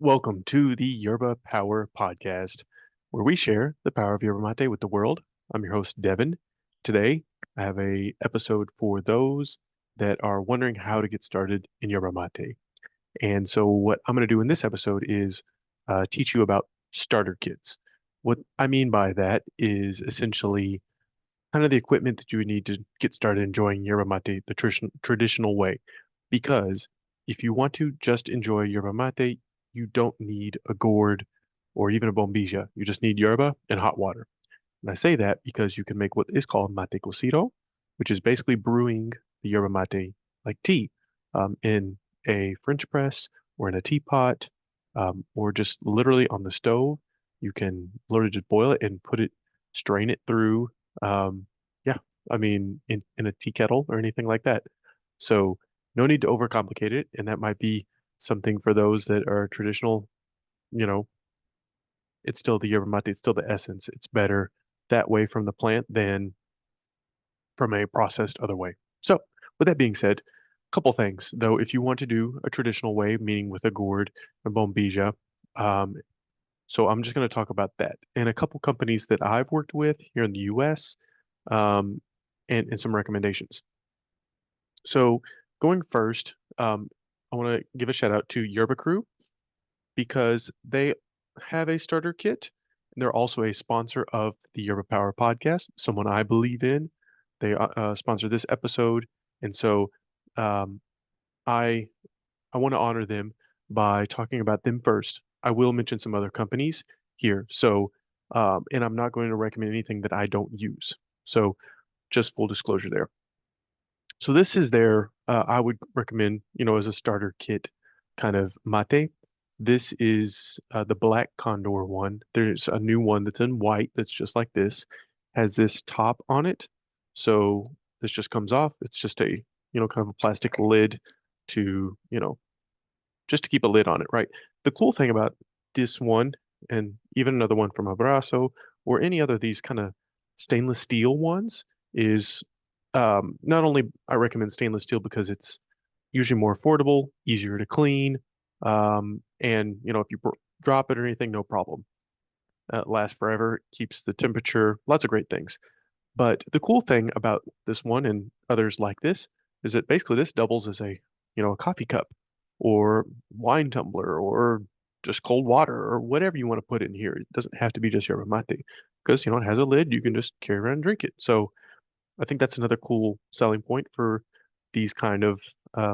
Welcome to the Yerba Power Podcast, where we share the power of yerba mate with the world. I'm your host, Devin. Today, I have a episode for those that are wondering how to get started in yerba mate. And so, what I'm going to do in this episode is teach you about starter kits. What I mean by that is essentially kind of the equipment that you would need to get started enjoying yerba mate the traditional way. Because if you want to just enjoy yerba mate, you don't need a gourd or even a bombilla. You just need yerba and hot water. And I say that because you can make what is called mate cocido, which is basically brewing the yerba mate like tea in a French press or in a teapot or just literally on the stove. You can literally just boil it and strain it through, um, yeah, I mean, in a tea kettle or anything like that. So no need to overcomplicate it. And that might be something for those that are traditional, you know, it's still the yerba mate, it's still the essence. It's better that way from the plant than from a processed other way. So, with that being said, a couple things though. If you want to do a traditional way, meaning with a gourd and bombilla, um, so I'm just going to talk about that and a couple companies that I've worked with here in the U.S. Um, and some recommendations. So, going first, I want to give a shout out to Yerba Crew because they have a starter kit. And they're also a sponsor of the Yerba Power podcast, someone I believe in. They sponsor this episode, and so um, I I want to honor them by talking about them first. I will mention some other companies here, so and I'm not going to recommend anything that I don't use. So just full disclosure there. So this is their, I would recommend, as a starter kit kind of mate. This is the Black Condor one. There's a new one that's in white that's just like this, has this top on it. So this just comes off. It's just a, kind of a plastic lid to, just to keep a lid on it, right? The cool thing about this one and even another one from Abrazo or any other of these kind of stainless steel ones is not only I recommend stainless steel because it's usually more affordable, easier to clean, and if you drop it or anything, no problem. Lasts forever, keeps the temperature, lots of great things. But the cool thing about this one and others like this is that basically this doubles as a coffee cup or wine tumbler or just cold water or whatever you want to put in here. It doesn't have to be just yerba mate because, it has a lid. You can just carry around and drink it. So I think that's another cool selling point for these kind of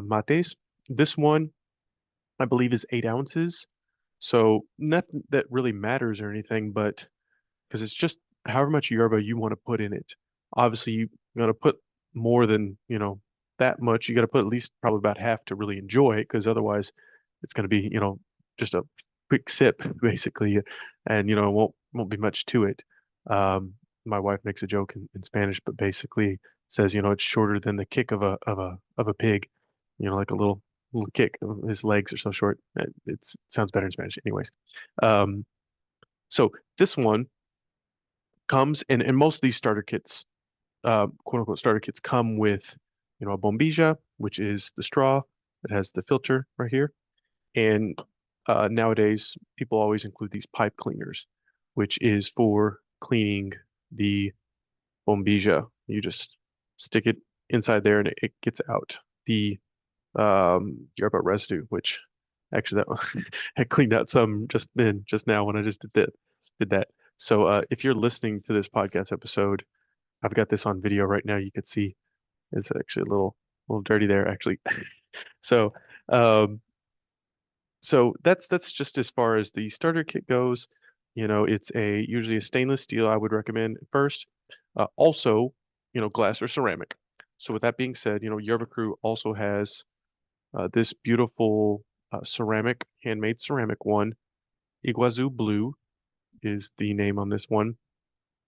mates. This one, I believe, is 8 ounces. So nothing that really matters or anything, but because it's just however much yerba you want to put in it. Obviously, you got to put more than, that much. You got to put at least probably about half to really enjoy it, because otherwise it's going to be, just a quick sip basically, and it won't be much to it. My wife makes a joke in Spanish, but basically says, it's shorter than the kick of a pig, like a little kick. His legs are so short. It sounds better in Spanish, anyways. Um, so this one comes and most of these starter kits, quote unquote starter kits, come with, a bombilla, which is the straw that has the filter right here. And nowadays, people always include these pipe cleaners, which is for cleaning the bombilla. You just stick it inside there and it gets out the yerba residue, which actually that I cleaned out some just now when I just did that. So if you're listening to this podcast episode, I've got this on video right now. You could see it's actually a little dirty there actually. So um, so that's just as far as the starter kit goes. It's a usually a stainless steel I would recommend first. Also, glass or ceramic. So with that being said, Yerba Crew also has this beautiful ceramic, handmade ceramic one. Iguazu Blue is the name on this one.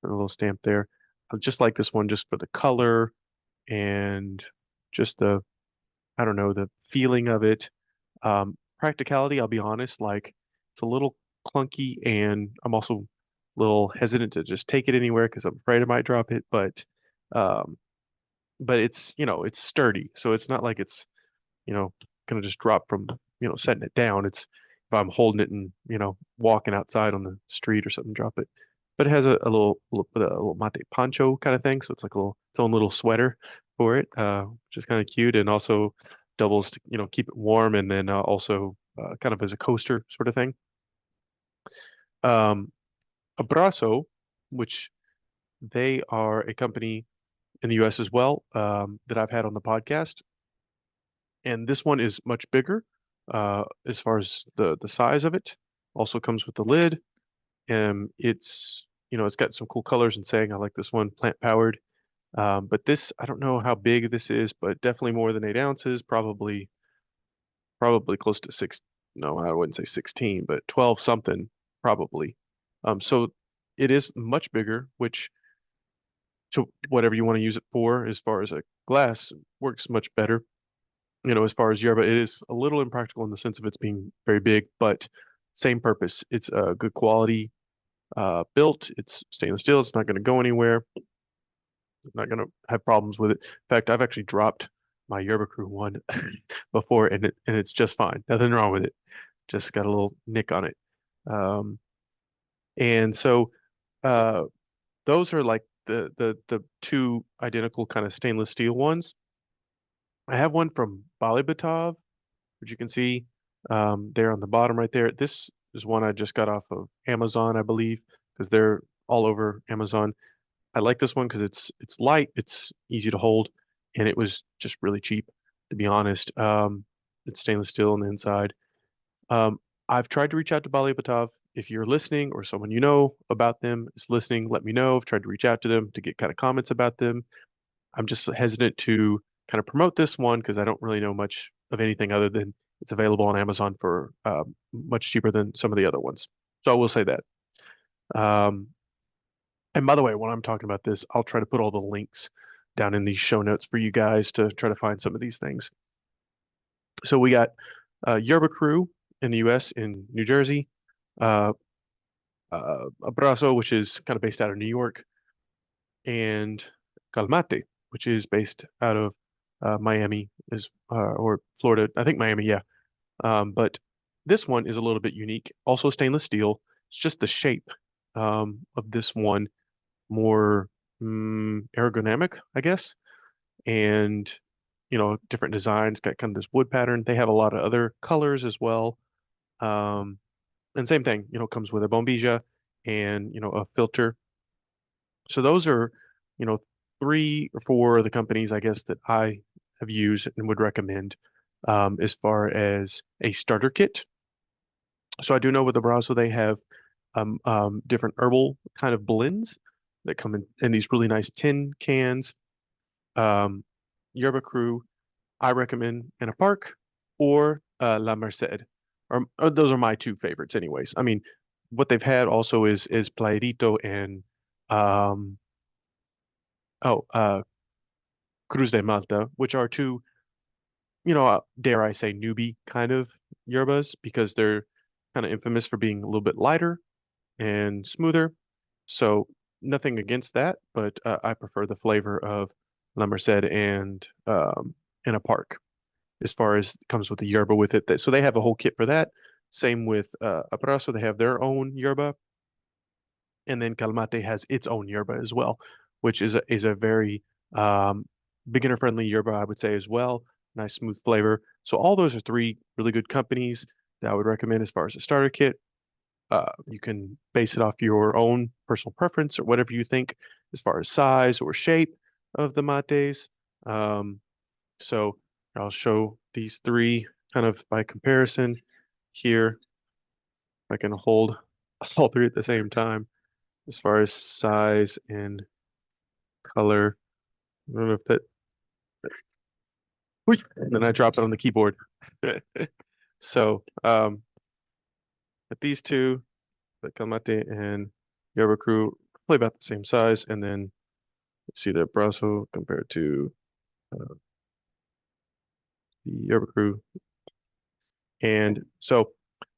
A little stamp there. I just like this one just for the color and just I don't know, the feeling of it. Practicality, I'll be honest, like it's a little clunky and I'm also a little hesitant to just take it anywhere because I'm afraid I might drop it. Um, but it's sturdy. So it's not like it's, you know, gonna just drop from, setting it down. It's if I'm holding it and, walking outside on the street or something, drop it. But it has a little mate poncho kind of thing, so it's like its own little sweater for it, which is kind of cute, and also doubles to, keep it warm, and then also kind of as a coaster sort of thing. Um, Abrazo, which they are a company in the US as well, that I've had on the podcast. And this one is much bigger as far as the size of it. Also comes with the lid. And it's got some cool colors and saying I like this one, plant powered. But this, I don't know how big this is, but definitely more than 8 ounces, probably close to six. No, I wouldn't say 16, but 12 something probably. So it is much bigger, which to whatever you want to use it for, as far as a glass, works much better. As far as yerba, it is a little impractical in the sense of it's being very big, but same purpose. It's a good quality built. It's stainless steel. It's not going to go anywhere. I'm not going to have problems with it. In fact, I've actually dropped my Yerba Crew one before, and it's just fine. Nothing wrong with it. Just got a little nick on it. Um, and so uh, those are like the two identical kind of stainless steel ones. I have one from Balibitov, which you can see there on the bottom right there. This is one I just got off of Amazon, I believe, because they're all over Amazon. I like this one because it's light, it's easy to hold, and it was just really cheap, to be honest. It's stainless steel on the inside. Um, I've tried to reach out to Bali Batov. If you're listening or someone you know about them is listening, let me know. I've tried to reach out to them to get kind of comments about them. I'm just hesitant to kind of promote this one because I don't really know much of anything other than it's available on Amazon for much cheaper than some of the other ones. So I will say that. Um, and by the way, when I'm talking about this, I'll try to put all the links down in these show notes for you guys to try to find some of these things. So we got Yerba Crew in the U.S. in New Jersey, uh, Abrazo, which is kind of based out of New York, and Kalmateh, which is based out of Miami, is or Florida. I think Miami, yeah. But this one is a little bit unique. Also stainless steel. It's just the shape of this one more ergonomic, I guess, and different designs. Got kind of this wood pattern. They have a lot of other colors as well. Um, and same thing, comes with a bombilla and a filter. So those are, you know, three or four of the companies I guess that I have used and would recommend as far as a starter kit. So I do know with Abrazo they have different herbal kind of blends that come in these really nice tin cans. Um, Yerba Crew, I recommend in a park or La Merced. Or those are my two favorites anyways. I mean, what they've had also is Playerito and um, oh, Cruz de Malta, which are two, dare I say, newbie kind of yerbas because they're kind of infamous for being a little bit lighter and smoother. So nothing against that, but I prefer the flavor of La Merced and in a park as far as comes with the yerba with it. So they have a whole kit for that. Same with Abrazo, they have their own yerba, and then Kalmateh has its own yerba as well, which is a very beginner friendly yerba, I would say as well. Nice smooth flavor. So all those are three really good companies that I would recommend as far as a starter kit. You can base it off your own personal preference or whatever you think as far as size or shape of the mates. Um, so I'll show these three kind of by comparison here. I can hold all three at the same time as far as size and color. I don't know if that, and then I drop it on the keyboard. So, but these two, the Kalmate and Yerba Crew, play about the same size, and then see the Abrazo compared to uh, the Yerba Crew. And so,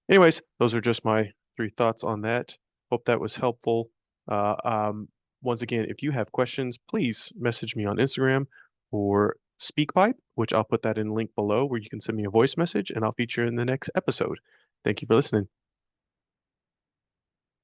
anyways, those are just my three thoughts on that. Hope that was helpful. Uh, um, Once again, if you have questions, please message me on Instagram or SpeakPipe, which I'll put that in link below where you can send me a voice message and I'll feature in the next episode. Thank you for listening.